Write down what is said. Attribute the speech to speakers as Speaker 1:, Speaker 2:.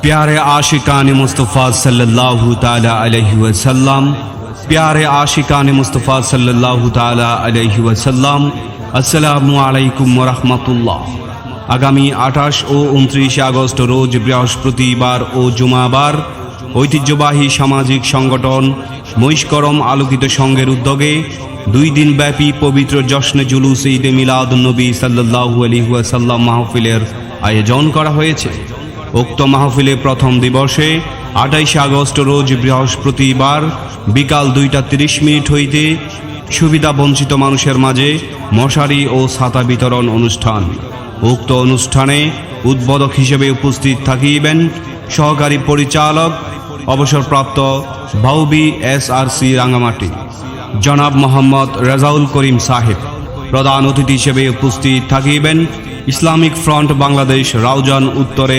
Speaker 1: प्यारे आशिकान मुस्तफ़ा सल्लल्लाहु ताला अलैहि वसल्लम, प्यारे आशिकान मुस्तफ़ा सल्लल्लाहु ताला अलैहि वसल्लम, अस्सलामु अलैकुम व रहमतुल्लाह। आगामी 28 ও 29 আগস্ট রোজ বৃহস্পতিবার ও জুমাবার ঐতিহ্যবাহী সামাজিক সংগঠন মহিষকরম আলোকিত সংঘের উদ্যোগে 2 দিন ব্যাপী পবিত্র জশ্নে জুলুস ঈদে মিলাদুন্নবী সাল্লাল্লাহু আলাইহি ওয়াসাল্লাম মাহফিলের আয়োজন করা হয়েছে। উক্ত মাহফিলে প্রথম দিবসে 28 আগস্ট রোজ বৃহস্পতিবার বিকাল 2:30 হইতে সুবিধা বঞ্চিত মানুষের মাঝে মশারি ও ছাতা বিতরণ অনুষ্ঠান। উক্ত অনুষ্ঠানে উদ্বোধক হিসেবে উপস্থিত থাকিবেন সহকারী পরিচালক অবসরপ্রাপ্ত ভাউবি SRC রাঙ্গামাটি জনাব মোহাম্মদ রেজাউল করিম সাহেব। প্রধান অতিথি হিসেবে উপস্থিত থাকিবেন ইসলামিক ফ্রন্ট বাংলাদেশ রাউজান উত্তরে